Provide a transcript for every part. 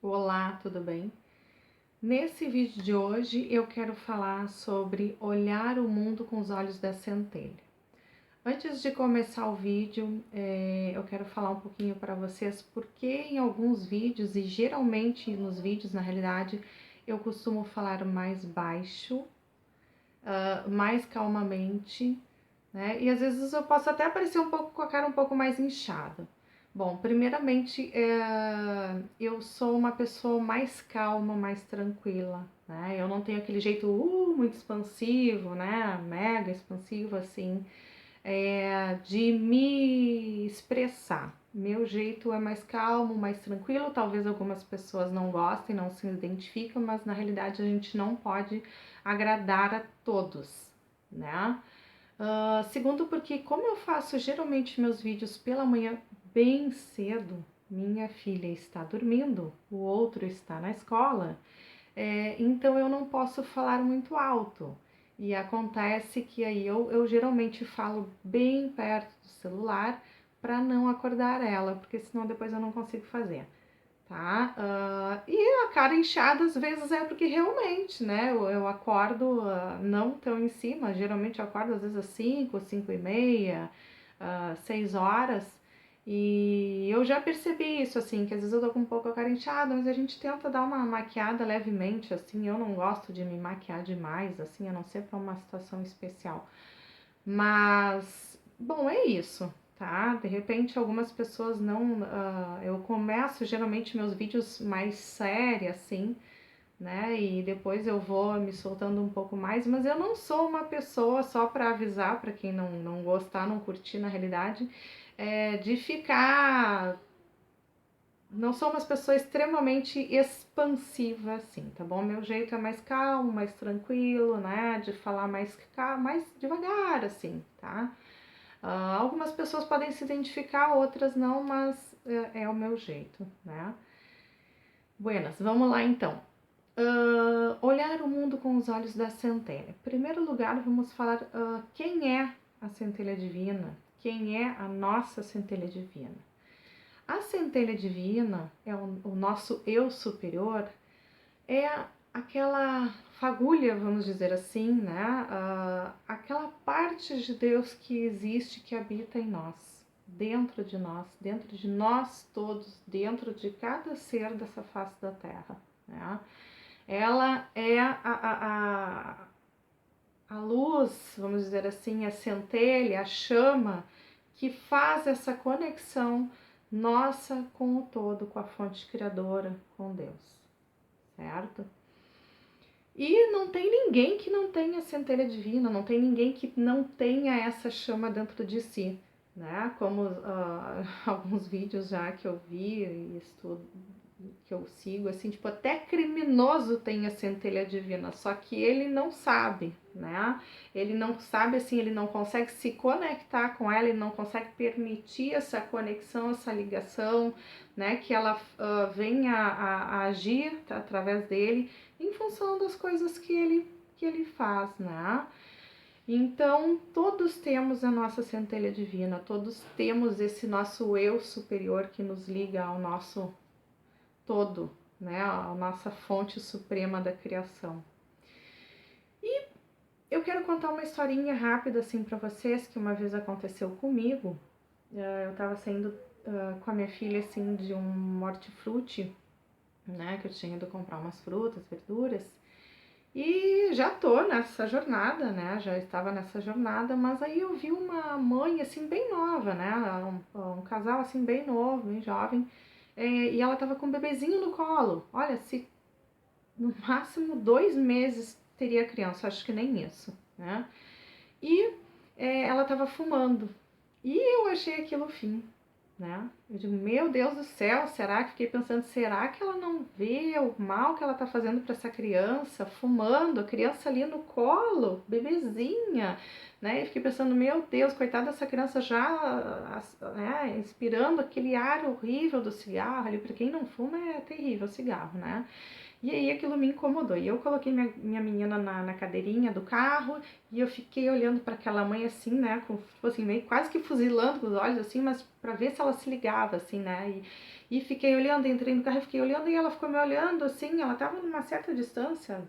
Olá, tudo bem? Nesse vídeo de hoje eu quero falar sobre olhar o mundo com os olhos da centelha. Antes de começar o vídeo, eu quero falar um pouquinho para vocês porque em alguns vídeos, e geralmente nos vídeos na realidade, eu costumo falar mais baixo, mais calmamente, né? E às vezes eu posso até aparecer um pouco com a cara um pouco mais inchada. Bom, primeiramente, eu sou uma pessoa mais calma, mais tranquila, né? Eu não tenho aquele jeito muito expansivo, né? Mega expansivo, assim, de me expressar. Meu jeito é mais calmo, mais tranquilo. Talvez algumas pessoas não gostem, não se identificam, mas na realidade a gente não pode agradar a todos, né? Segundo, porque como eu faço geralmente meus vídeos pela manhã bem cedo, minha filha está dormindo, o outro está na escola, então eu não posso falar muito alto. E acontece que aí eu geralmente falo bem perto do celular para não acordar ela, porque senão depois eu não consigo fazer, tá? E a cara inchada às vezes é porque realmente, né, eu acordo não tão em cima, geralmente eu acordo às vezes às 5, 5 e meia, 6 horas, e eu já percebi isso, assim, que às vezes eu tô com um pouco a cara inchada, mas a gente tenta dar uma maquiada levemente, assim, eu não gosto de me maquiar demais, assim, a não ser pra uma situação especial. Mas, bom, é isso, tá? De repente algumas pessoas não. Eu começo geralmente meus vídeos mais sérios, assim, né? E depois eu vou me soltando um pouco mais, mas eu não sou uma pessoa, só para avisar, para quem não gostar, não curtir na realidade, de ficar. Não sou uma pessoa extremamente expansiva, assim, tá bom? Meu jeito é mais calmo, mais tranquilo, né? De falar mais devagar, assim, tá? Algumas pessoas podem se identificar, outras não, mas é o meu jeito, né? Buenas, vamos lá então. Olhar o mundo com os olhos da centelha. Em primeiro lugar, vamos falar quem é a centelha divina, quem é a nossa centelha divina. A centelha divina é o nosso eu superior, é aquela fagulha, vamos dizer assim, né? Aquela parte de Deus que existe, que habita em nós, dentro de nós todos, dentro de cada ser dessa face da Terra, né? Ela é a luz, vamos dizer assim, a centelha, a chama que faz essa conexão nossa com o todo, com a fonte criadora, com Deus, certo? E não tem ninguém que não tenha centelha divina, não tem ninguém que não tenha essa chama dentro de si, né? Como alguns vídeos já que eu vi e estudo, que eu sigo, assim, tipo, até criminoso tem a centelha divina, só que ele não sabe, né? Ele não sabe, assim, ele não consegue se conectar com ela, ele não consegue permitir essa conexão, essa ligação, né? Que ela venha a agir através dele em função das coisas que ele faz, né? Então, todos temos a nossa centelha divina, todos temos esse nosso eu superior que nos liga ao nosso todo, né? A nossa fonte suprema da criação. E eu quero contar uma historinha rápida assim para vocês que uma vez aconteceu comigo. Eu tava saindo com a minha filha assim de um hortifruti, né? Que eu tinha ido comprar umas frutas, verduras. E já tô nessa jornada, né? Já estava nessa jornada, mas aí eu vi uma mãe assim bem nova, né? Um casal assim bem novo, bem jovem, e ela tava com um bebezinho no colo. Olha, se no máximo 2 meses teria criança, acho que nem isso, né? E ela tava fumando. E eu achei aquilo o fim, né? Eu digo, meu Deus do céu, será que fiquei pensando, será que ela não vê o mal que ela tá fazendo para essa criança, fumando, a criança ali no colo, bebezinha, né? E fiquei pensando, meu Deus, coitada dessa criança já, né, inspirando aquele ar horrível do cigarro ali, para quem não fuma é terrível o cigarro, né? E aí aquilo me incomodou. E eu coloquei minha menina na cadeirinha do carro e eu fiquei olhando para aquela mãe assim, né, com, assim, meio quase que fuzilando com os olhos assim, mas para ver se ela se ligava assim, né? E fiquei olhando, entrei no carro e fiquei olhando e ela ficou me olhando assim, ela tava numa certa distância,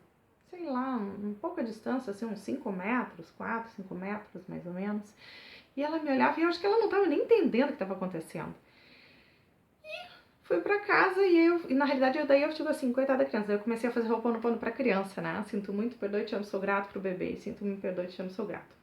sei lá, um pouca distância, assim, uns 5 metros, 4, 5 metros mais ou menos. E ela me olhava e eu acho que ela não tava nem entendendo o que estava acontecendo. Fui pra casa e na realidade daí eu digo assim, coitada da criança. Daí eu comecei a fazer Ho'oponopono pra criança, né? Sinto muito, perdoe, te amo, sou grato pro bebê. Sinto muito, perdoe, te amo, sou grato.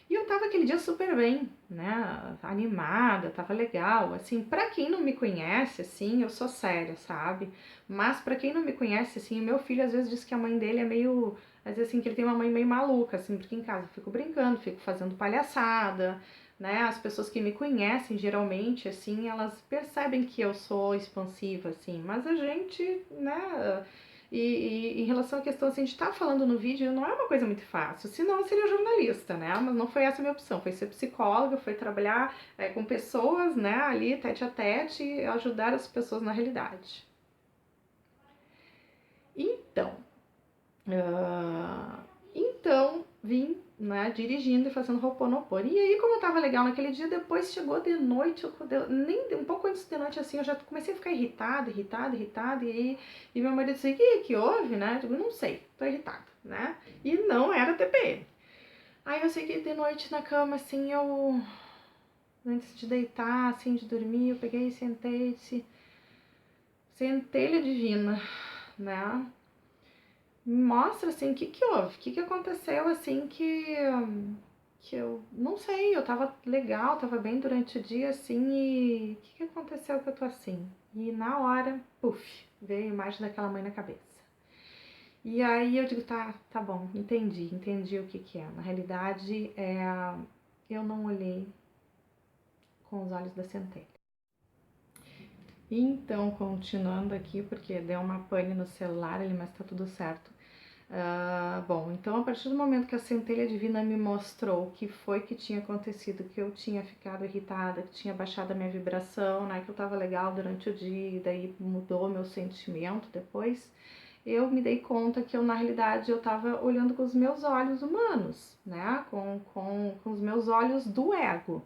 E eu tava aquele dia super bem, né? Animada, tava legal. Assim, pra quem não me conhece, assim, eu sou séria, sabe? Mas pra quem não me conhece, assim, meu filho às vezes diz que a mãe dele é meio. Às vezes assim, que ele tem uma mãe meio maluca, assim, porque em casa eu fico brincando, fico fazendo palhaçada, né? As pessoas que me conhecem, geralmente, assim, elas percebem que eu sou expansiva, assim, mas a gente, né? E em relação à questão assim, de estar falando no vídeo, não é uma coisa muito fácil, senão eu seria jornalista, né? Mas não foi essa a minha opção, foi ser psicóloga, foi trabalhar com pessoas, né, ali, tete a tete, e ajudar as pessoas na realidade. Então, então vim, né, dirigindo e fazendo Ho'oponopono. E aí, como eu tava legal naquele dia, depois chegou de noite, nem um pouco antes de noite, assim, eu já comecei a ficar irritada, e meu marido disse, que houve, né? Eu digo, não sei, tô irritada, né? E não era TPM. Aí eu sei que de noite na cama, assim, antes de deitar, assim, de dormir, eu peguei e sentei, disse, centelha divina, né? Me mostra, assim, o que houve, o que aconteceu, assim, que eu não sei, eu tava legal, tava bem durante o dia, assim, e o que aconteceu que eu tô assim? E na hora, puf, veio a imagem daquela mãe na cabeça. E aí eu digo, tá bom, entendi o que é. Na realidade, eu não olhei com os olhos da centelha. Então, continuando aqui, porque deu uma pane no celular ali, mas tá tudo certo. Bom, então a partir do momento que a centelha divina me mostrou o que foi que tinha acontecido, que eu tinha ficado irritada, que tinha baixado a minha vibração, né, que eu tava legal durante o dia e daí mudou meu sentimento depois, eu me dei conta que eu, na realidade, eu tava olhando com os meus olhos humanos, né, com os meus olhos do ego,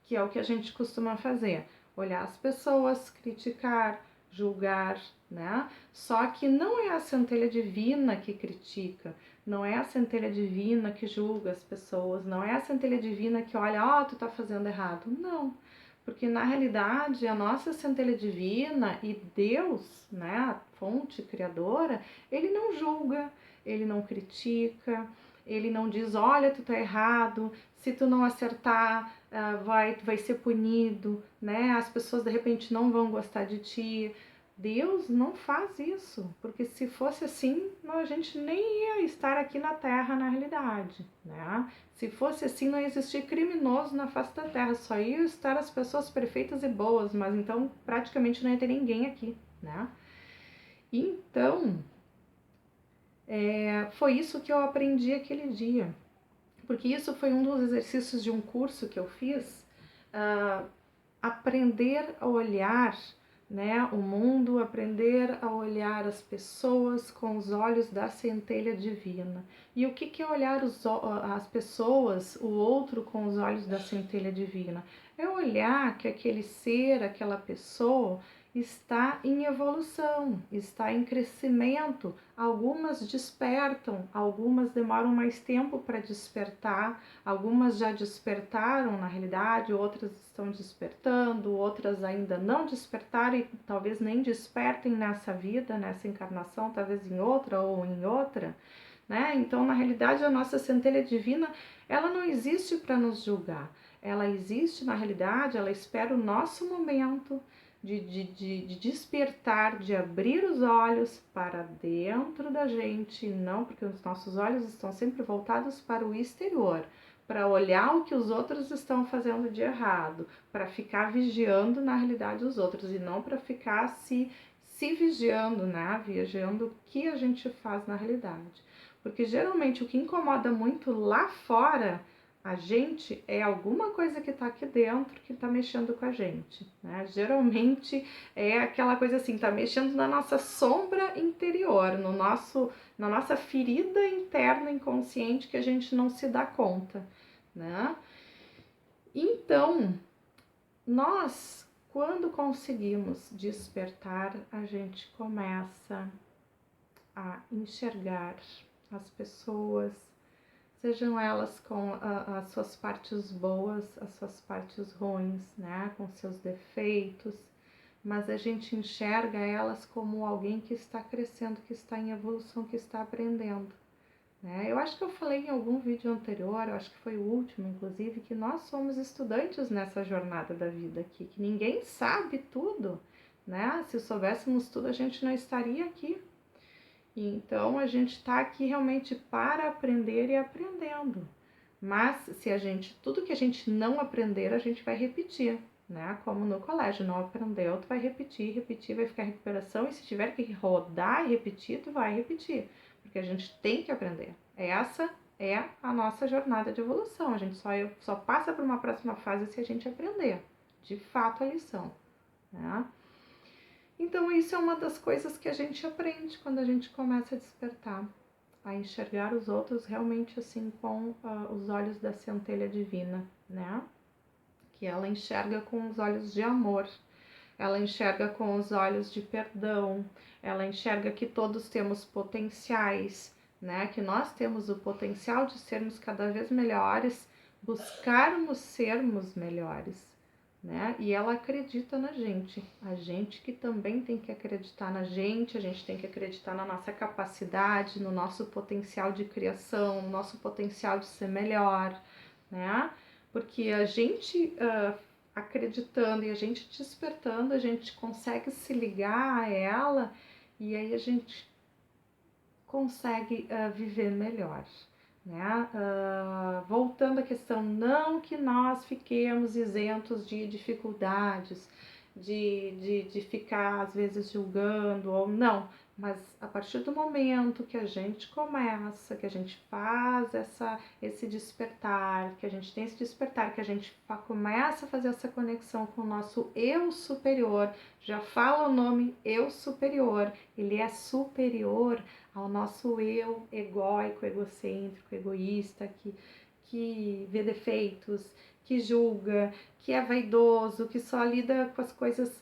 que é o que a gente costuma fazer, olhar as pessoas, criticar, julgar, né? Só que não é a centelha divina que critica, não é a centelha divina que julga as pessoas, não é a centelha divina que olha, ó, tu tá fazendo errado. Não, porque na realidade a nossa centelha divina e Deus, né, a fonte criadora, ele não julga, ele não critica, ele não diz, olha, tu tá errado, se tu não acertar, vai ser punido, né? As pessoas de repente não vão gostar de ti. Deus não faz isso, porque se fosse assim, a gente nem ia estar aqui na Terra na realidade, né? Se fosse assim, não ia existir criminoso na face da Terra, só iam estar as pessoas perfeitas e boas, mas então praticamente não ia ter ninguém aqui, né? Então, foi isso que eu aprendi aquele dia, porque isso foi um dos exercícios de um curso que eu fiz, aprender a olhar, né, o mundo, aprender a olhar as pessoas com os olhos da centelha divina. E o que é olhar as pessoas, o outro com os olhos da centelha divina? É olhar que aquele ser, aquela pessoa está em evolução, está em crescimento. Algumas despertam, algumas demoram mais tempo para despertar, algumas já despertaram na realidade, outras estão despertando, outras ainda não despertaram e talvez nem despertem nessa vida, nessa encarnação, talvez em outra ou em outra, né? Então, na realidade, a nossa centelha divina, ela não existe para nos julgar. Ela existe, na realidade, ela espera o nosso momento de despertar, de abrir os olhos para dentro da gente, não porque os nossos olhos estão sempre voltados para o exterior, para olhar o que os outros estão fazendo de errado, para ficar vigiando na realidade os outros e não para ficar se vigiando, né? Vigiando o que a gente faz na realidade. Porque geralmente o que incomoda muito lá fora A gente é alguma coisa que tá aqui dentro que tá mexendo com a gente, né? Geralmente é aquela coisa assim, tá mexendo na nossa sombra interior, na nossa ferida interna inconsciente que a gente não se dá conta, né? Então, nós, quando conseguimos despertar, a gente começa a enxergar as pessoas, sejam elas com as suas partes boas, as suas partes ruins, né, com seus defeitos, mas a gente enxerga elas como alguém que está crescendo, que está em evolução, que está aprendendo, né? Eu acho que eu falei em algum vídeo anterior, eu acho que foi o último, inclusive, que nós somos estudantes nessa jornada da vida aqui, que ninguém sabe tudo, né? Se soubéssemos tudo, a gente não estaria aqui. Então, a gente está aqui realmente para aprender e aprendendo. Mas, se a gente, tudo que a gente não aprender, a gente vai repetir, né? Como no colégio, não aprendeu, tu vai repetir, repetir, vai ficar recuperação, e se tiver que rodar e repetir, tu vai repetir, porque a gente tem que aprender. Essa é a nossa jornada de evolução, a gente só passa para uma próxima fase se a gente aprender, de fato, a lição, né? Então, isso é uma das coisas que a gente aprende quando a gente começa a despertar, a enxergar os outros realmente assim com os olhos da centelha divina, né? Que ela enxerga com os olhos de amor, ela enxerga com os olhos de perdão, ela enxerga que todos temos potenciais, né? Que nós temos o potencial de sermos cada vez melhores, buscarmos sermos melhores, né? E ela acredita na gente, a gente que também tem que acreditar na gente, a gente tem que acreditar na nossa capacidade, no nosso potencial de criação, no nosso potencial de ser melhor, né? Porque a gente acreditando e a gente despertando, a gente consegue se ligar a ela e aí a gente consegue viver melhor. Né? Voltando à questão, não que nós fiquemos isentos de dificuldades, de ficar às vezes julgando ou não, mas a partir do momento que a gente começa, que a gente faz esse despertar, que a gente tem esse despertar, que a gente começa a fazer essa conexão com o nosso eu superior, já fala o nome eu superior, ele é superior ao nosso eu egóico, egocêntrico, egoísta, que vê defeitos, que julga, que é vaidoso, que só lida com as coisas,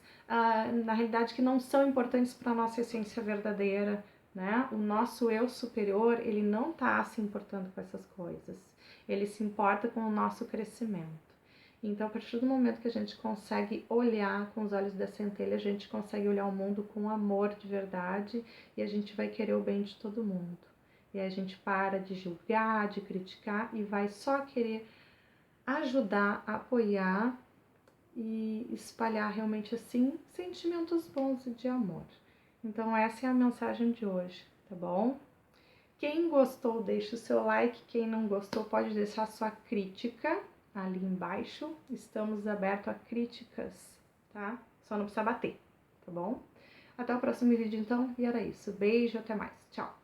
na realidade, que não são importantes para a nossa essência verdadeira, né? O nosso eu superior, ele não está se importando com essas coisas, ele se importa com o nosso crescimento. Então, a partir do momento que a gente consegue olhar com os olhos da centelha, a gente consegue olhar o mundo com amor de verdade e a gente vai querer o bem de todo mundo. E a gente para de julgar, de criticar e vai só querer ajudar, apoiar e espalhar realmente assim sentimentos bons e de amor. Então, essa é a mensagem de hoje, tá bom? Quem gostou, deixa o seu like. Quem não gostou, pode deixar sua crítica ali embaixo. Estamos abertos a críticas, tá? Só não precisa bater, tá bom? Até o próximo vídeo, então. E era isso. Beijo, até mais. Tchau!